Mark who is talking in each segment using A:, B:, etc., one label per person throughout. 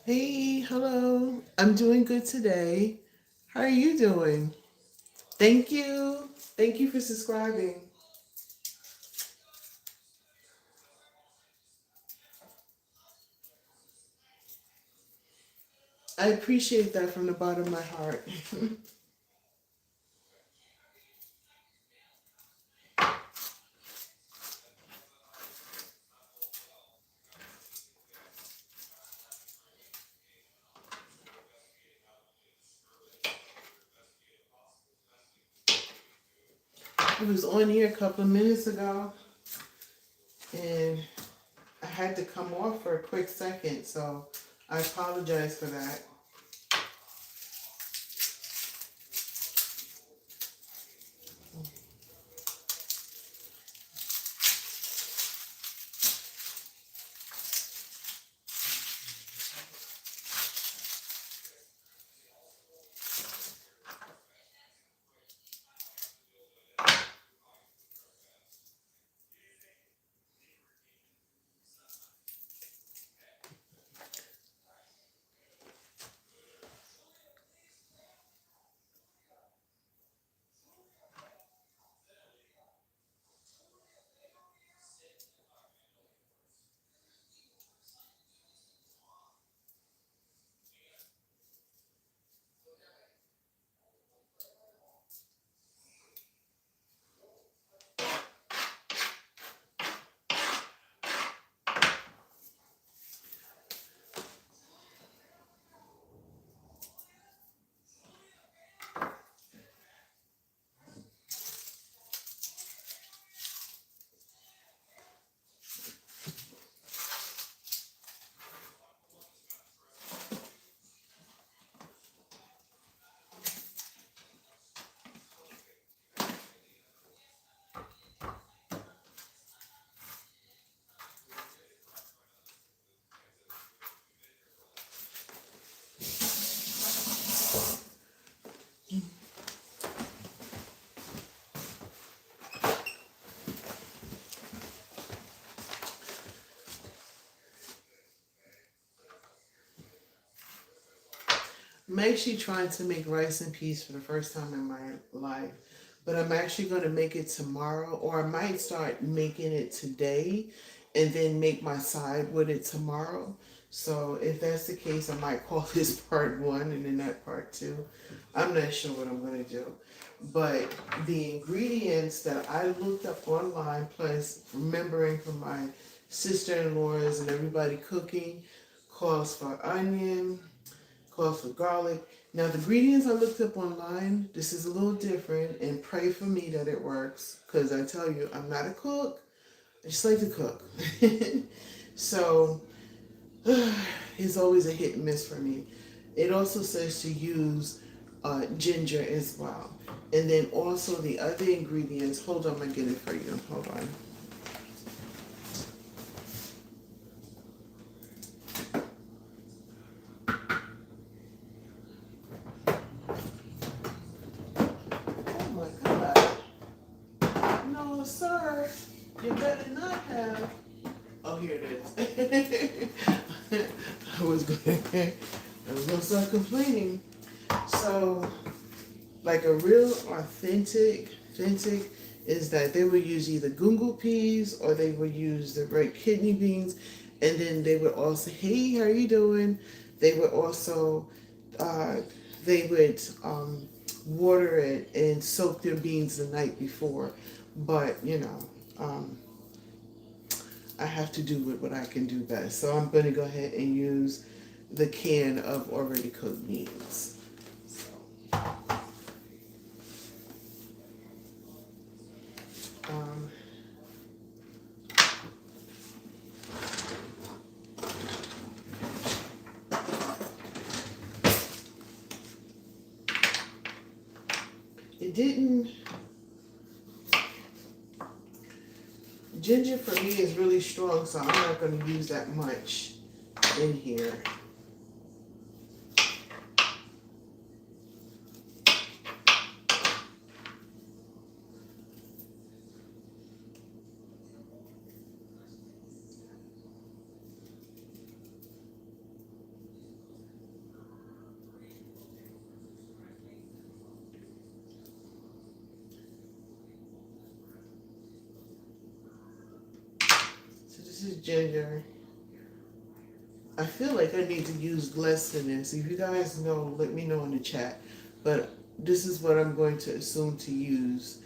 A: Hey, hello. I'm doing good today. How are you doing? Thank you. Thank you for subscribing. I appreciate that from the bottom of my heart. I was on here a couple of minutes ago and I had to come off for a quick second, so I apologize for that. I'm actually trying to make rice and peas for the first time in my life, but I'm actually going to make it tomorrow, or I might start making it today and then make my side with it tomorrow. So if that's the case, I might call this part one and then that part two. I'm not sure what I'm going to do. But the ingredients that I looked up online, plus remembering from my sister-in-laws and everybody cooking, calls for onion, calls for garlic. Now the ingredients I looked up online, this is a little different, and pray for me that it works, because I tell you, I'm not a cook. I just like to cook. So it's always a hit and miss for me. It also says to use ginger as well. And then also the other ingredients, hold on, I'm gonna get it for you. Hold on. Oh my God. No, sir. You better not have. Oh, here it is. I was going. I was gonna start complaining. So, like a real authentic is that they would use either gungo peas or they would use the red kidney beans, and then they would also, hey, how you doing? They would also, uh, they would water it and soak their beans the night before. But um, I have to do with what I can do best. So I'm going to go ahead and use the can of already cooked beans. So, um, it didn't. Ginger for me is really strong, so I'm not going to use that much in here. This is ginger. I feel like I need to use less than this. If you guys know, let me know in the chat. But this is what I'm going to assume to use.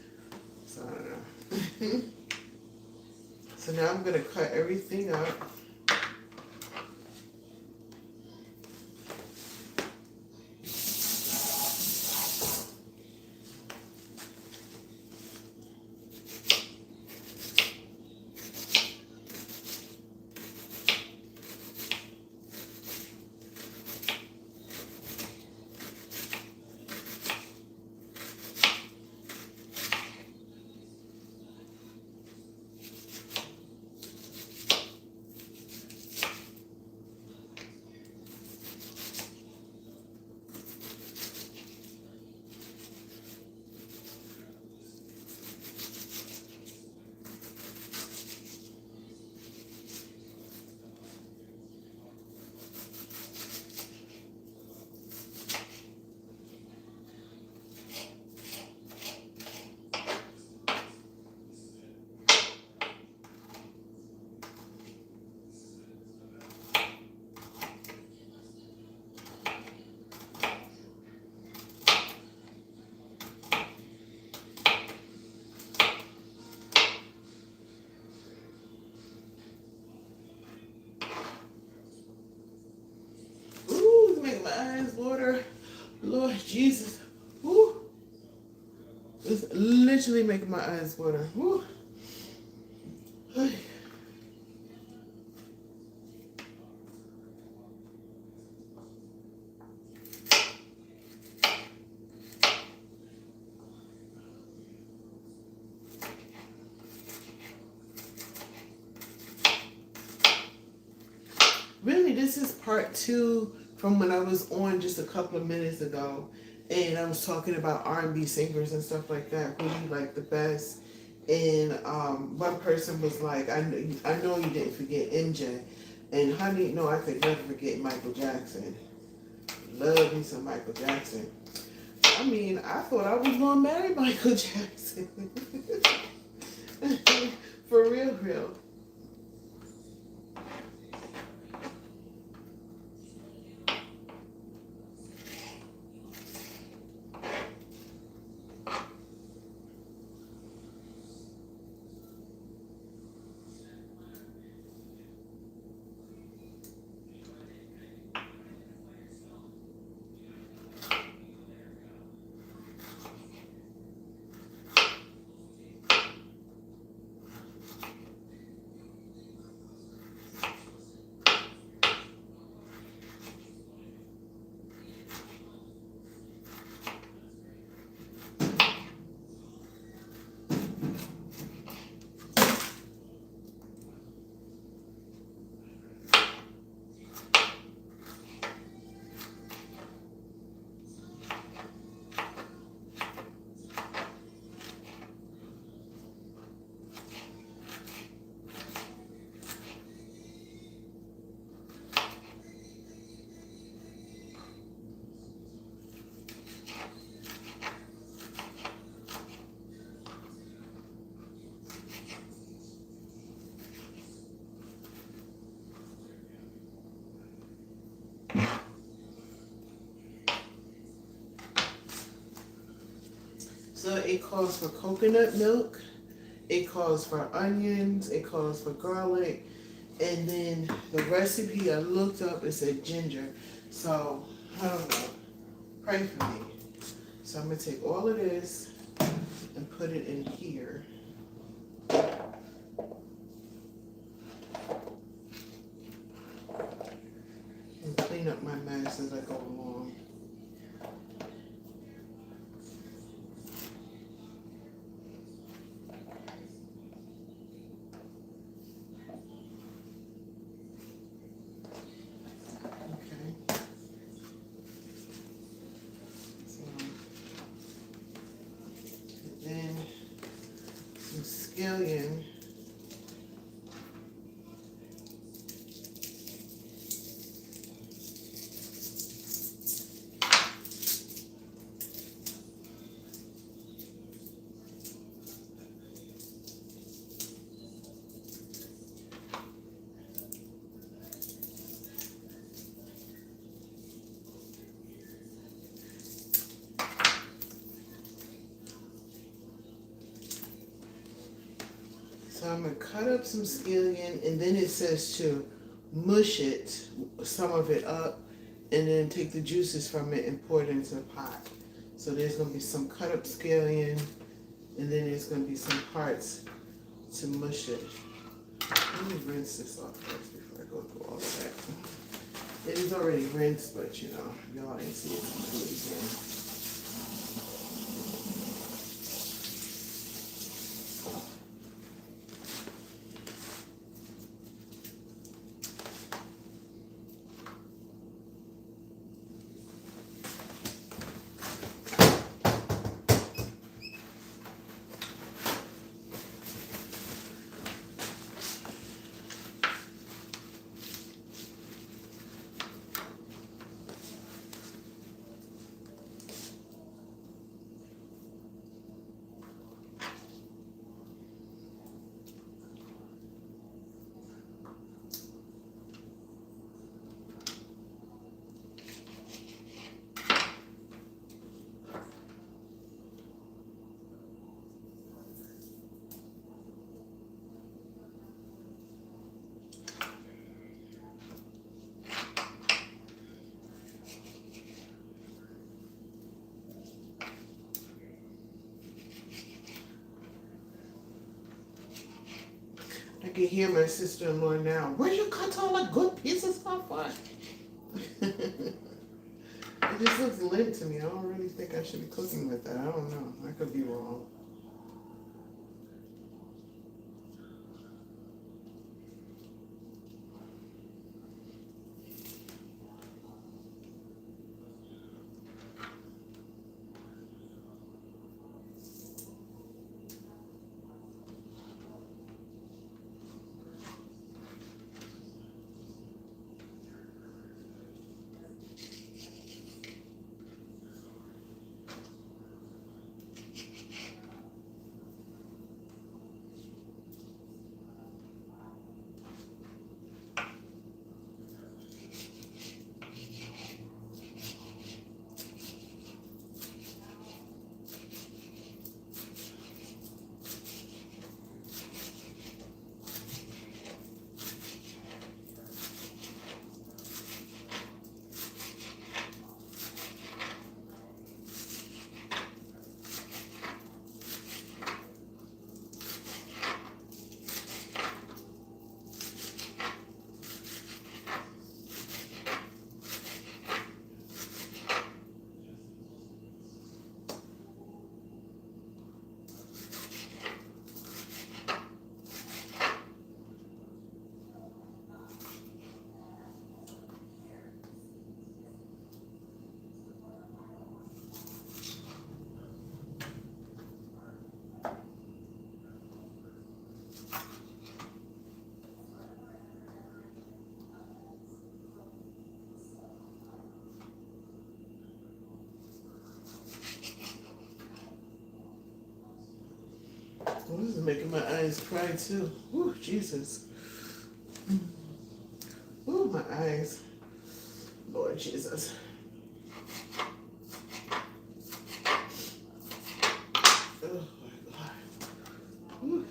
A: So I don't know. So now I'm going to cut everything up. Ooh, make my eyes water. Lord Jesus. Ooh. It's literally making my eyes water. Ooh. Really, this is part 2 from when I was on just a couple of minutes ago, and I was talking about R&B singers and stuff like that. Who do you like the best? And one person was like, I know you didn't forget MJ, and honey, no, I could never forget Michael Jackson. Love me some Michael Jackson. I mean, I thought I was gonna marry Michael Jackson. For real, real. So it calls for coconut milk, it calls for onions, it calls for garlic, and then the recipe I looked up, it said ginger. So, I don't know, pray for me. So I'm going to take all of this and put it in here. And clean up my mess as I go along. Then some scallion. So I'm gonna cut up some scallion, and then it says to mush it, some of it up, and then take the juices from it and pour it into the pot. So there's gonna be some cut up scallion, and then there's gonna be some parts to mush it. Let me rinse this off first before I go through all that. It is already rinsed, but you know, y'all ain't see it, so I'm gonna do it again. I can hear my sister-in-law now. Where you cut all the good pieces off for? It just looks limp to me. I don't really think I should be cooking with that. I don't know. I could be wrong. Well, this is making my eyes cry too. Ooh, Jesus. Ooh, my eyes. Lord Jesus. Oh, my God. Ooh.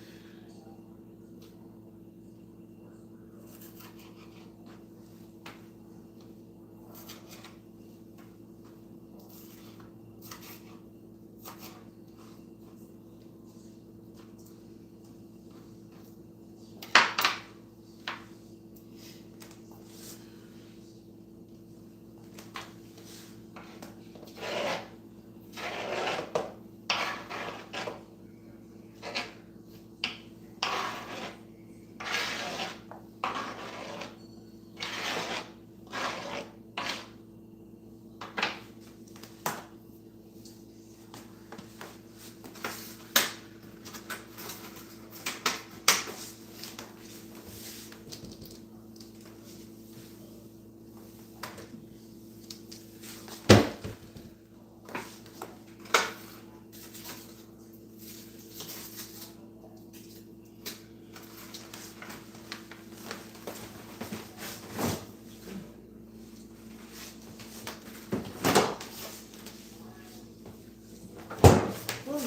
A: Oh,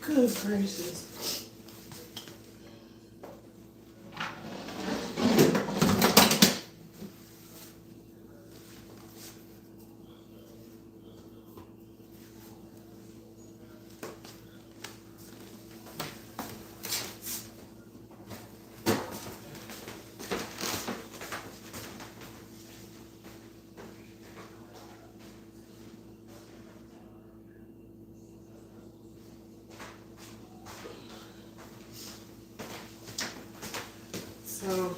A: good gracious. So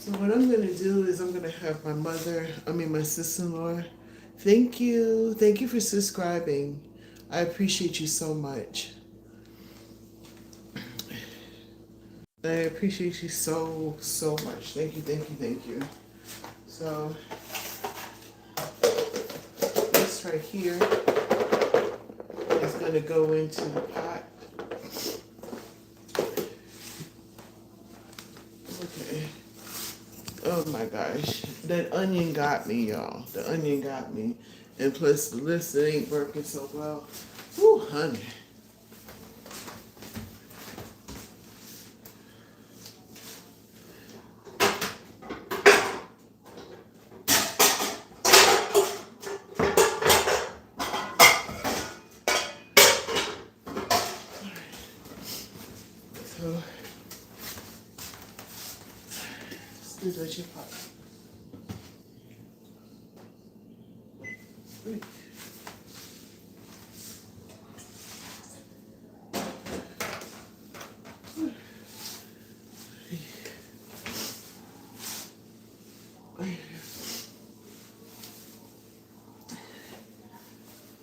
A: So what I'm gonna do is I'm gonna have my sister-in-law. Thank you for subscribing. I appreciate you so much. I appreciate you so much. Thank you. So this right here is gonna go into the pot. Okay. Oh my gosh, that onion got me, y'all. The onion got me, and plus the list ain't working so well. Whew, honey. So this is your pot.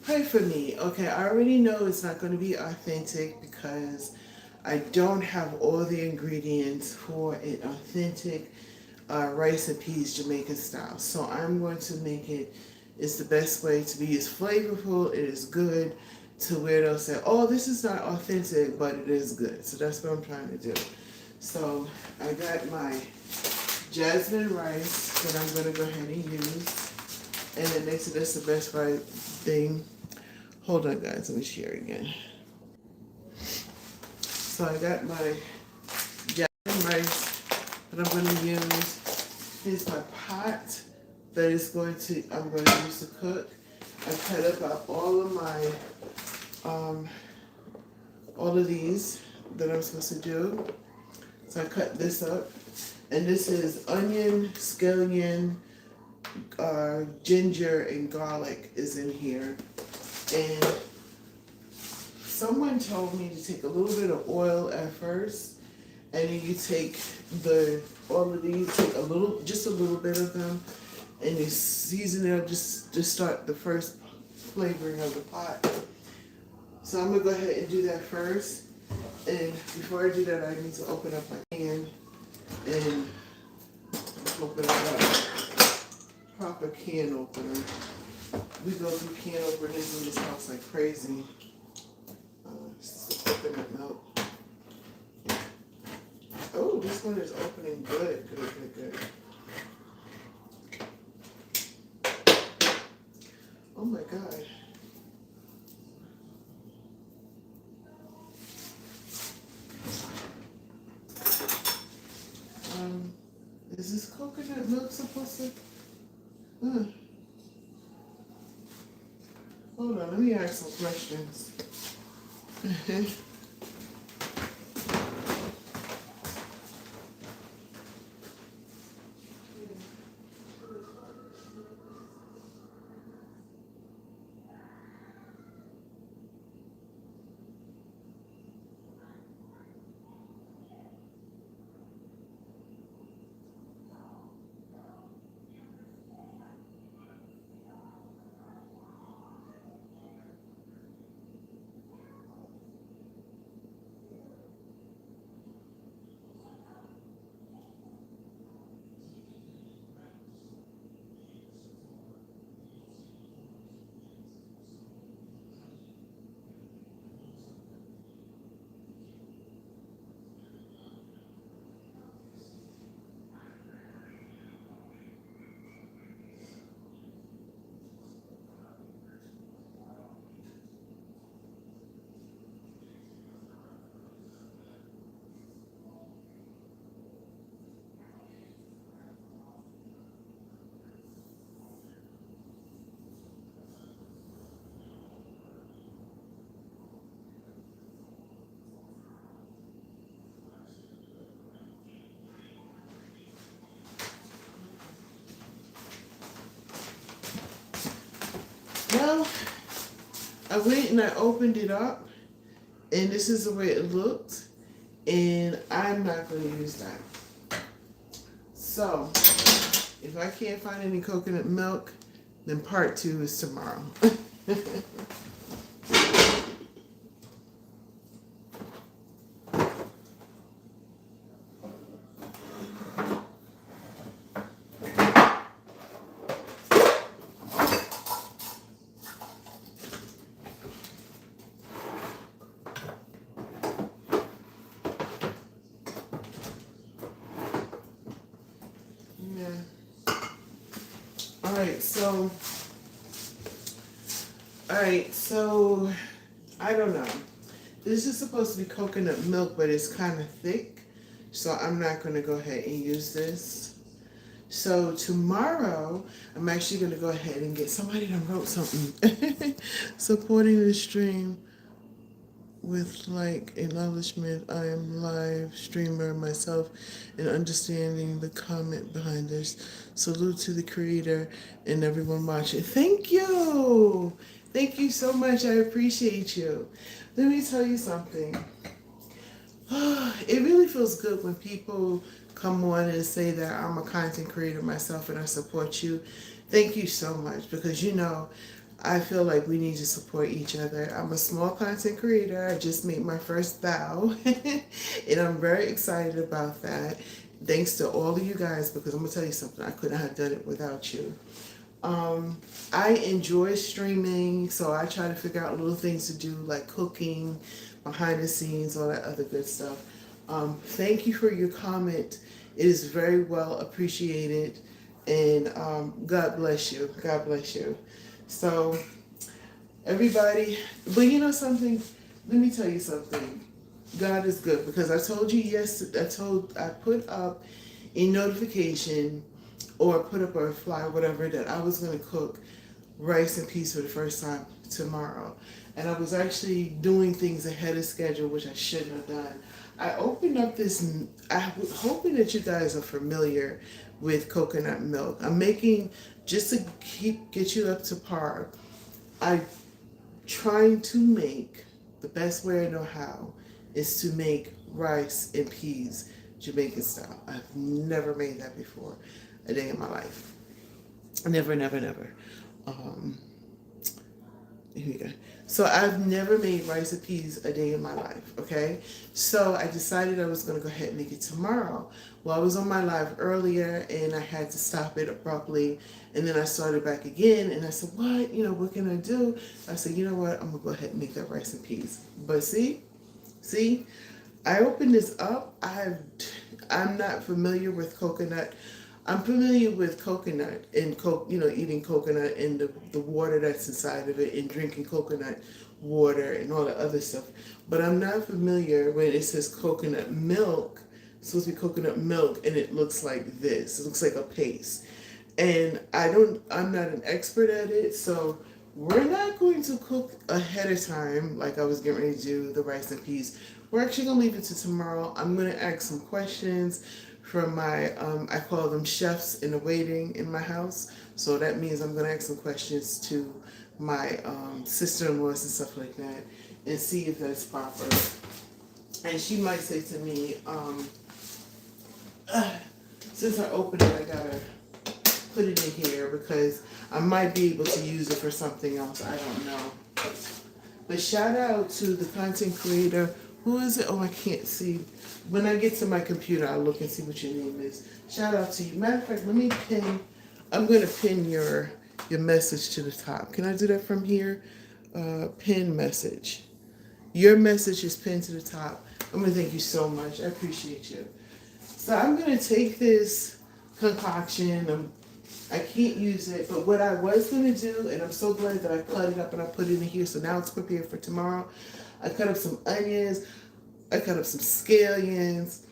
A: Pray for me. Okay, I already know it's not going to be authentic because I don't have all the ingredients for an authentic rice and peas Jamaican style. So I'm going to make it, it's the best way to be. It's flavorful, it is good, to where they'll say, oh, this is not authentic, but it is good. So that's what I'm trying to do. So I got my jasmine rice that I'm going to go ahead and use. And it makes it that's the best right thing. Hold on, guys, let me share again. So I got my jasmine rice that I'm going to use. Here's my pot that I'm going to use to cook. I cut up all of my, all of these that I'm supposed to do. So I cut this up. And this is onion, scallion, ginger, and garlic is in here. And someone told me to take a little bit of oil at first, and then you take all of these, take just a little bit of them, and you season it, just start the first flavoring of the pot. So I'm gonna go ahead and do that first. And before I do that, I need to open up my pan and open it up. Proper can opener. We go through can openers in this house like crazy. Coconut milk. Oh, this one is opening good. Oh my God. Is this coconut milk supposed to? Hold on, let me ask some questions. Well, I went and I opened it up, and this is the way it looked, and I'm not going to use that. So, if I can't find any coconut milk, then part 2 is tomorrow. Yeah. Alright, so I don't know. This is supposed to be coconut milk, but it's kind of thick. So I'm not going to go ahead and use this. So tomorrow, I'm actually going to go ahead and get somebody that wrote something. Supporting the stream with like acknowledgement. I am live streamer myself and understanding the comment behind this. Salute to the creator and everyone watching. Thank you. Thank you so much. I appreciate you. Let me tell you something. It really feels good when people come on and say that I'm a content creator myself and I support you. Thank you so much, because I feel like we need to support each other. I'm a small content creator. I just made my first thou and I'm very excited about that. Thanks to all of you guys, because I'm gonna tell you something, I couldn't have done it without you. I enjoy streaming, so I try to figure out little things to do like cooking, behind the scenes, all that other good stuff. Thank you for your comment. It is very well appreciated, and God bless you. God bless you. So, everybody, but you know something? Let me tell you something. God is good, because I told you I put up a notification or put up a flyer, whatever, that I was going to cook rice and peas for the first time tomorrow. And I was actually doing things ahead of schedule, which I shouldn't have done. I opened up this, I was hoping that you guys are familiar with coconut milk. I'm making, just to get you up to par, I'm trying to make, the best way I know how, is to make rice and peas Jamaican style. I've never made that before a day in my life. Never, never, never. Here we go. So I've never made rice and peas a day in my life, okay? So I decided I was going to go ahead and make it tomorrow. Well, I was on my live earlier and I had to stop it abruptly, and then I started back again and I said, what can I do? I said, you know what, I'm going to go ahead and make that rice and peas. But see, I opened this up. I'm not familiar with coconut. I'm familiar with coconut and eating coconut and the water that's inside of it and drinking coconut water and all the other stuff. But I'm not familiar when it says coconut milk. It's supposed to be coconut milk and it looks like this. It looks like a paste. And I'm not an expert at it, so we're not going to cook ahead of time like I was getting ready to do the rice and peas. We're actually going to leave it to tomorrow. I'm going to ask some questions from my, I call them chefs in the waiting in my house. So that means I'm going to ask some questions to my sister-in-laws and stuff like that and see if that's proper. And she might say to me, since I opened it, I got to put it in here because I might be able to use it for something else. I don't know. But shout out to the content creator. Who is it? Oh, I can't see. When I get to my computer, I'll look and see what your name is. Shout out to you. Matter of fact, let me pin. I'm going to pin your message to the top. Can I do that from here? Pin message. Your message is pinned to the top. I'm going to thank you so much. I appreciate you. So I'm going to take this concoction. I can't use it, but what I was going to do, and I'm so glad that I cut it up and I put it in here, so now it's prepared for tomorrow. I cut up some onions, I cut up some scallions,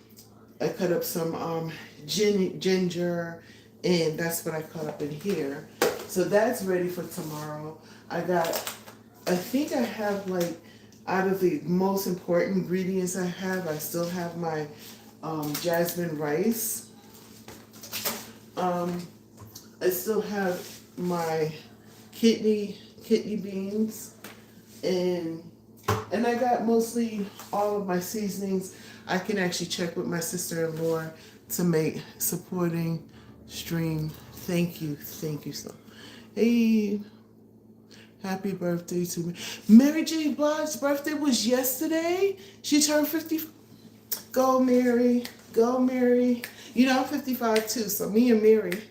A: I cut up some ginger, and that's what I cut up in here. So that's ready for tomorrow. I think I have, like, out of the most important ingredients I still have my jasmine rice. I still have my kidney beans, and I got mostly all of my seasonings. I can actually check with my sister-in-law to make supporting stream. Thank you so. Hey, happy birthday to me. Mary J. Blige's birthday was yesterday. She turned 50. Go Mary, go Mary. You know I'm 55 too, so me and Mary.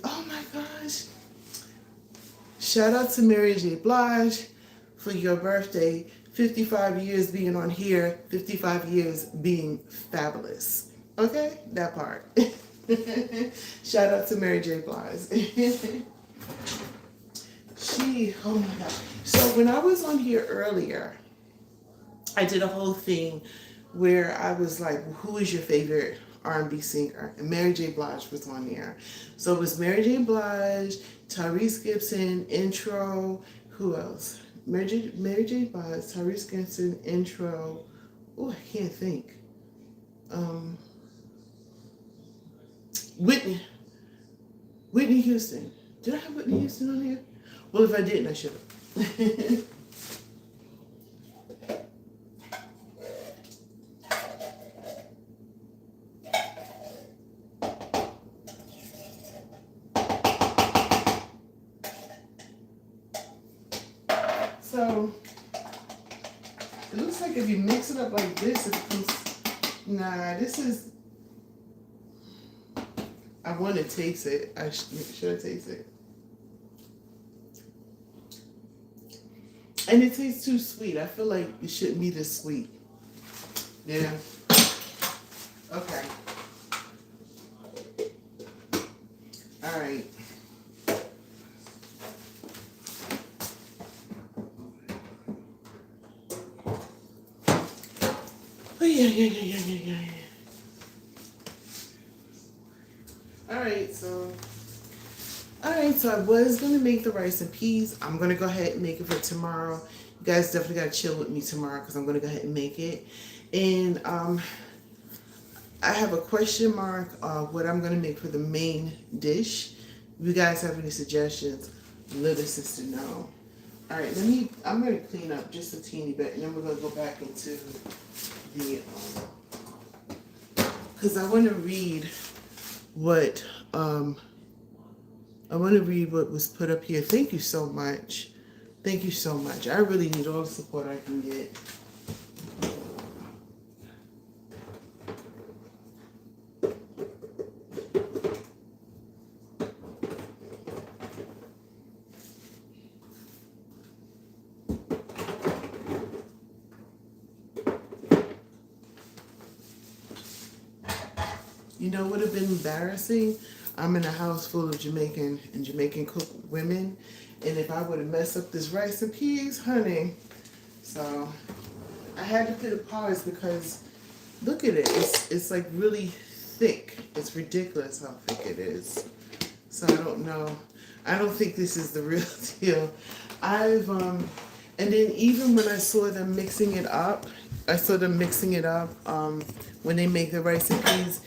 A: Oh my gosh. Shout out to Mary J. Blige for your birthday. 55 years being on here, 55 years being fabulous. Okay? That part. Shout out to Mary J. Blige. Oh my God. So when I was on here earlier, I did a whole thing where I was like, who is your favorite R&B singer? And Mary J. Blige was on there. So it was Mary J. Blige, Tyrese Gibson, intro. Who else? Mary J. Blige, Tyrese Gibson, intro. Oh, I can't think. Whitney Houston. Did I have Whitney Houston on here? Well, if I didn't, I should have. So, it looks like if you mix it up like this, it becomes, nah, this is, I want to taste it. Should I taste it? And it tastes too sweet. I feel like it shouldn't be this sweet. Yeah. Okay. All right. Oh, yeah. Alright, so I was going to make the rice and peas. I'm going to go ahead and make it for tomorrow. You guys definitely got to chill with me tomorrow because I'm going to go ahead and make it. And I have a question mark what I'm going to make for the main dish. If you guys have any suggestions, let a sister know. Alright, I'm going to clean up just a teeny bit and then we're going to go back into the, because I want to read what was put up here. Thank you so much. Thank you so much. I really need all the support I can get. You know what would have been embarrassing? I'm in a house full of Jamaican cook women, and if I would have messed up this rice and peas, honey. So I had to put a pause because look at it. It's like really thick. It's ridiculous how thick it is. So I don't know. I don't think this is the real deal. And then even when I saw them mixing it up, when they make the rice and peas,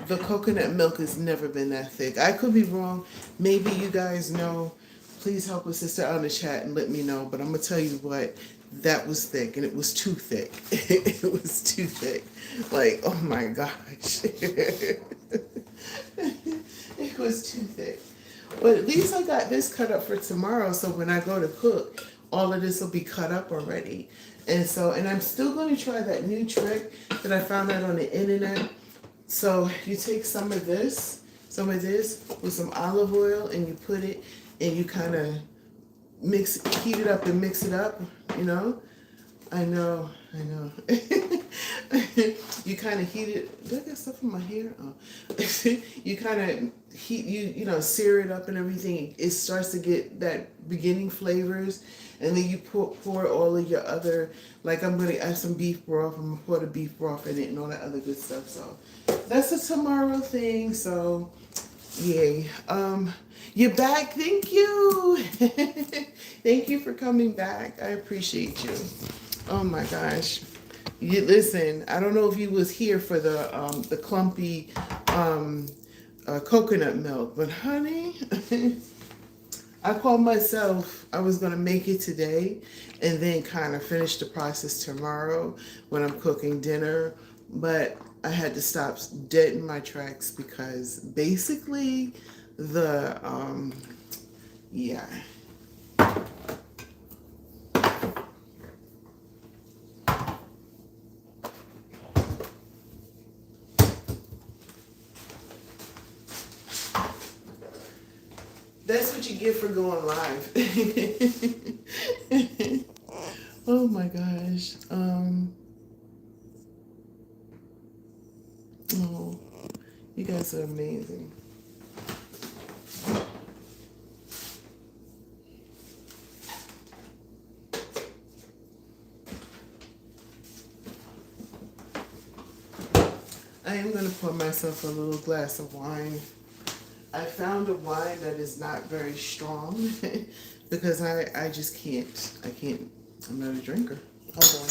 A: the coconut milk has never been that thick. I could be wrong. Maybe you guys know. Please help a sister out in the chat and let me know. But I'm going to tell you what, that was thick and it was too thick. It was too thick. Like, oh my gosh. It was too thick. But at least I got this cut up for tomorrow. So when I go to cook, all of this will be cut up already. And I'm still going to try that new trick that I found out on the internet. So you take some of this with some olive oil and you put it and you kind of heat it up and mix it up, you know? I know. You kind of heat it. Did I get stuff in my hair? Oh. You kind of heat, sear it up and everything. It starts to get that beginning flavors. And then you pour all of your other, like I'm going to add some beef broth. I'm going to pour the beef broth in it and all that other good stuff. So that's a tomorrow thing. So, yay. You're back. Thank you. Thank you for coming back. I appreciate you. Oh my gosh. Listen, I don't know if you was here for the clumpy coconut milk, but honey, I called myself, I was going to make it today and then kind of finish the process tomorrow when I'm cooking dinner. But I had to stop dead in my tracks because basically yeah. That's what you get for going live. Oh my gosh. Oh, you guys are amazing. I am going to pour myself a little glass of wine. I found a wine that is not very strong because I just can't. I can't. I'm not a drinker. Hold on.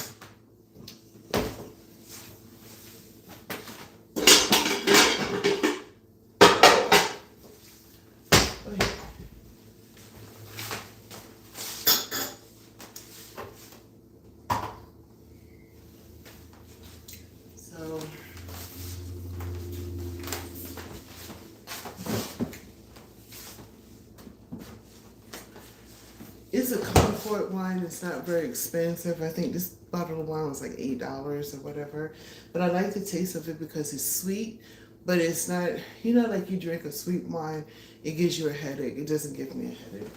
A: So it's a comfort wine. It's not very expensive. I think this bottle of wine was like $8 or whatever. But I like the taste of it because it's sweet, but it's not, like you drink a sweet wine, it gives you a headache. It doesn't give me a headache.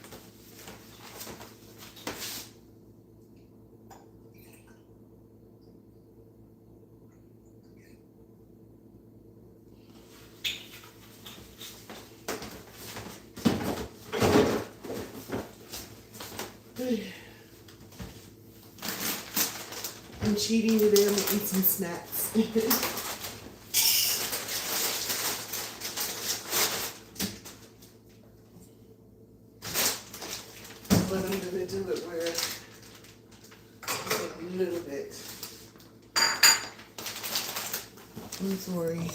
A: I'm cheating today. I'm gonna eat some snacks. But I'm gonna do it where a little bit. I'm sorry.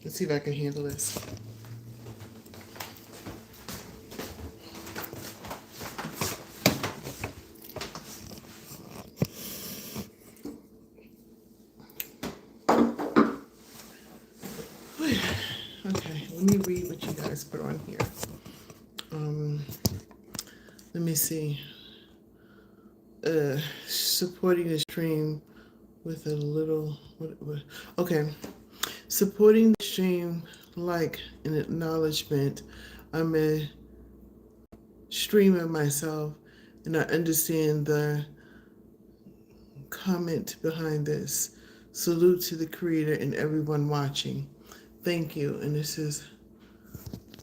A: Let's see if I can handle this. Okay, let me read what you guys put on here. Let me see. Supporting the stream with a little. Okay, supporting the stream like an acknowledgement. I'm a streamer myself, and I understand the comment behind this. Salute to the creator and everyone watching. Thank you. And this is,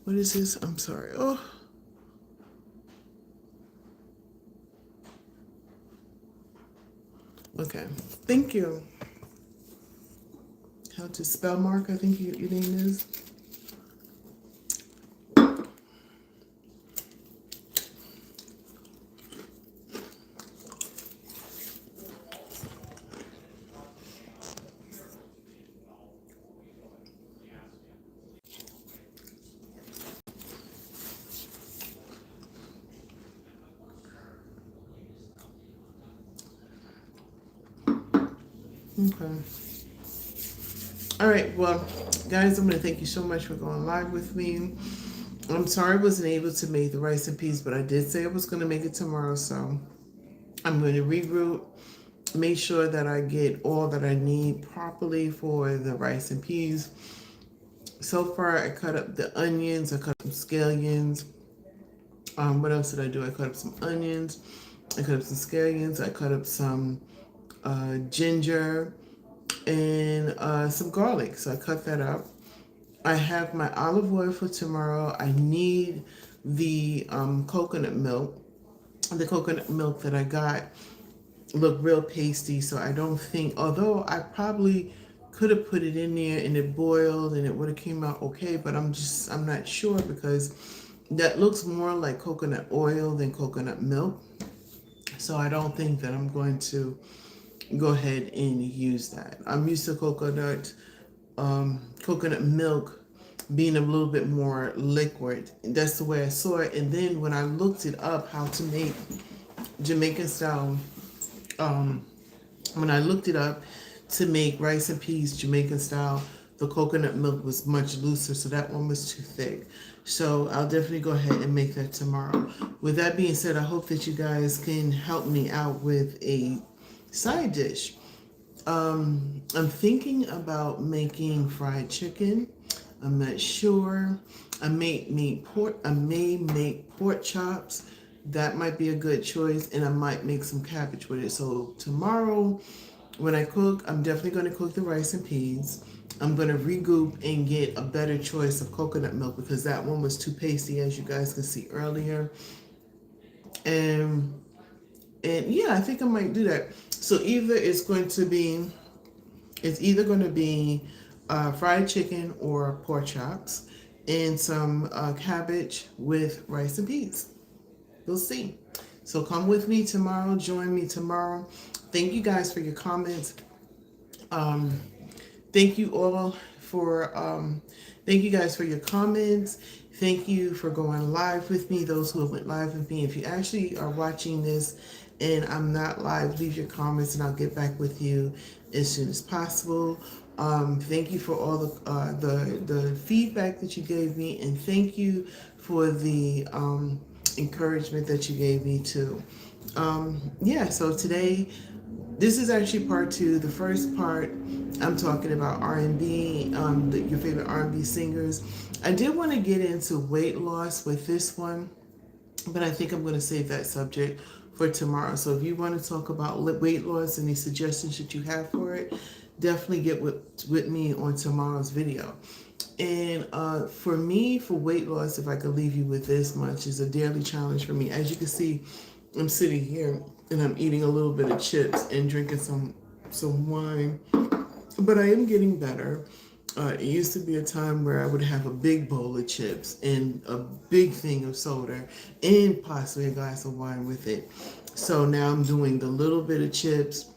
A: what is this? I'm sorry. Oh. Okay. Thank you. How to spell mark, I think your name is. Okay. All right. Well, guys, I'm going to thank you so much for going live with me. I'm sorry I wasn't able to make the rice and peas, but I did say I was going to make it tomorrow. So I'm going to regroup, make sure that I get all that I need properly for the rice and peas. So far, I cut up the onions. I cut up some scallions. What else did I do? I cut up some onions. I cut up some scallions. I cut up some ginger and some garlic. So I cut that up. I have my olive oil for tomorrow. I need the coconut milk. The coconut milk that I got looked real pasty, so I don't think, although I probably could have put it in there and it boiled and it would have came out okay, but I'm not sure because that looks more like coconut oil than coconut milk. So I don't think that I'm going to go ahead and use that. I'm used to coconut milk being a little bit more liquid. That's the way I saw it. And then when I looked it up, how to make Jamaican style, um, when I looked it up to make rice and peas Jamaican style, the coconut milk was much looser, so that one was too thick. So I'll definitely go ahead and make that tomorrow. With that being said, I hope that you guys can help me out with a side dish. I'm thinking about making fried chicken. I'm not sure. I may make pork chops. That might be a good choice, and I might make some cabbage with it. So tomorrow, when I cook, I'm definitely going to cook the rice and peas. I'm going to regroup and get a better choice of coconut milk because that one was too pasty, as you guys can see earlier. And yeah, I think I might do that. So it's either going to be fried chicken or pork chops and some cabbage with rice and peas. We'll see. So come with me tomorrow. Join me tomorrow. Thank you guys for your comments. Um, thank you all for thank you guys for your comments. Thank you for going live with me. Those who have went live with me. If you actually are watching this and I'm not live, leave your comments and I'll get back with you as soon as possible. Thank you for all the feedback that you gave me, and thank you for the encouragement that you gave me too. Yeah, so today, this is actually part two. The first part, I'm talking about R&B, your favorite R&B singers. I did want to get into weight loss with this one, but I think I'm going to save that subject for tomorrow. So if you want to talk about weight loss, any suggestions that you have for it, definitely get with me on tomorrow's video. And for me, for weight loss, if I could leave you with this much, is a daily challenge for me. As you can see, I'm sitting here and I'm eating a little bit of chips and drinking some wine, but I am getting better. It used to be a time where I would have a big bowl of chips and a big thing of soda and possibly a glass of wine with it. So now I'm doing the little bit of chips,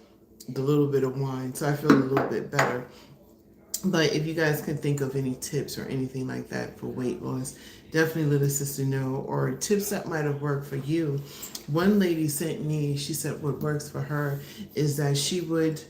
A: the little bit of wine, so I feel a little bit better. But if you guys can think of any tips or anything like that for weight loss, definitely let a sister know, or tips that might have worked for you. One lady sent me, she said what works for her is that she would,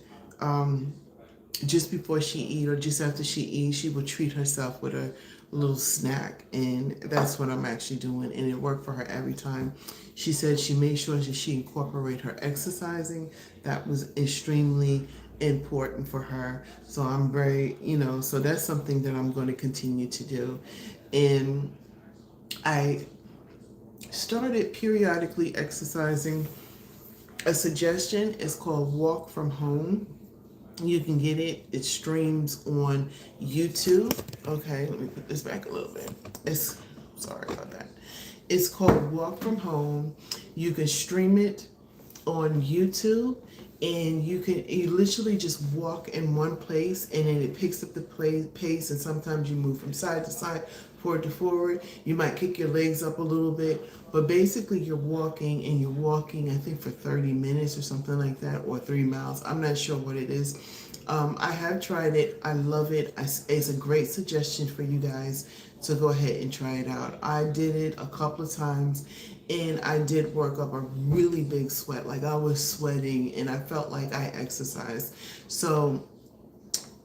A: just before she eat or just after she eats, she would treat herself with a little snack. And that's what I'm actually doing. And it worked for her every time. She said she made sure that she incorporate her exercising. That was extremely important for her. So I'm very, so that's something that I'm going to continue to do. And I started periodically exercising. A suggestion is called Walk from Home. You can get it. It streams on YouTube. Okay, let me put this back a little bit. Sorry about that. It's called Walk from Home. You can stream it on YouTube, and you literally just walk in one place, and then it picks up the pace, and sometimes you move from side to side, forward to forward. You might kick your legs up a little bit, but basically you're walking, and you're walking, I think, for 30 minutes or something like that, or 3 miles. I'm not sure what it is. I have tried it. I love it. It's a great suggestion for you guys to go ahead and try it out. I did it a couple of times, and I did work up a really big sweat. Like, I was sweating, and I felt like I exercised. So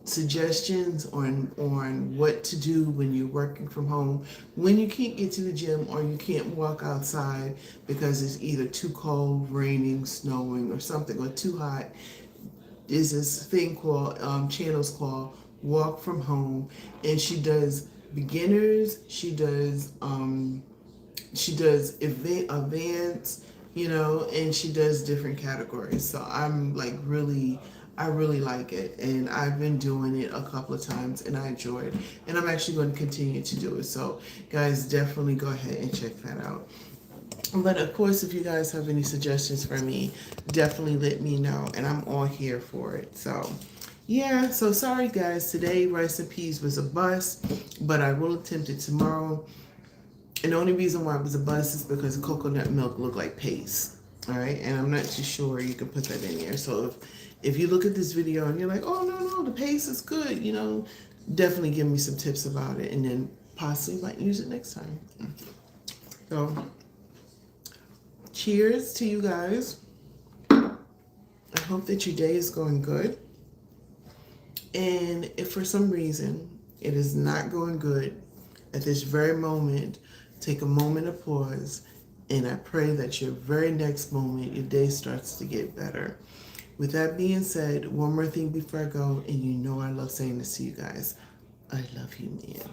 A: suggestions on what to do when you're working from home, when you can't get to the gym or you can't walk outside because it's either too cold, raining, snowing, or something, or too hot. Is this thing called channels called Walk from Home, and she does beginners, she does advanced, and she does different categories. So I'm like really I really like it, and I've been doing it a couple of times, and I enjoy it, and I'm actually going to continue to do it. So, guys, definitely go ahead and check that out. But of course, if you guys have any suggestions for me, definitely let me know, and I'm all here for it. So, yeah, so sorry guys, today rice and peas was a bust, but I will attempt it tomorrow. And the only reason why it was a bust is because the coconut milk looked like paste. All right, and I'm not too sure you can put that in there. So if you look at this video and you're like, oh no, the paste is good, definitely give me some tips about it, and then possibly might use it next time. So cheers to you guys. I hope that your day is going good. And if for some reason it is not going good at this very moment, take a moment of pause, and I pray that your very next moment, your day starts to get better. With that being said, one more thing before I go, and you know I love saying this to you guys. I love you, man.